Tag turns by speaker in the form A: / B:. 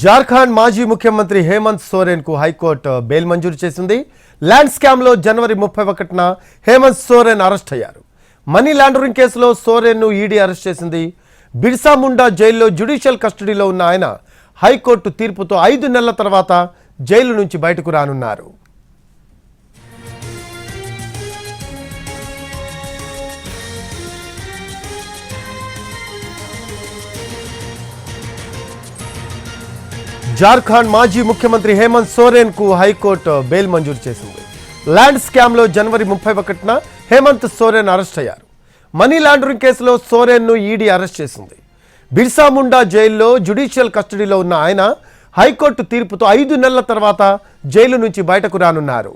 A: జార్ఖండ్ మాజీ ముఖ్యమంత్రి హేమంత్ సోరెన్ కు హైకోర్టు బెయిల్ మంజూరు చేసింది. ల్యాండ్ స్కామ్ లో జనవరి 31న హేమంత్ సోరెన్ అరెస్ట్ అయ్యారు. మనీ లాండరింగ్ కేసులో సోరెన్ ను ఈడీ అరెస్ట్ చేసింది. బిర్సా ముండా జైల్లో జ్యుడిషియల్ కస్టడీలో ఉన్న ఆయన హైకోర్టు తీర్పుతో 5 నెలల తర్వాత జైలు నుంచి బయటకు రానున్నారు. జార్ఖండ్ మాజీ ముఖ్యమంత్రి హేమంత్ సోరెన్ కు హైకోర్టు బెయిల్ మంజూరు చేసింది. ల్యాండ్ స్కామ్ లో జనవరి 31న హేమంత్ సోరెన్ అరెస్ట్ అయ్యారు. మనీ లాండరింగ్ కేసులో సోరెన్ ను ఈడీ అరెస్ట్ చేసింది. బిర్సా ముండా జైల్లో జ్యుడిషియల్ కస్టడీలో ఉన్న ఆయన హైకోర్టు తీర్పుతో 5 నెలల తర్వాత జైలు నుంచి బయటకు రానున్నారు.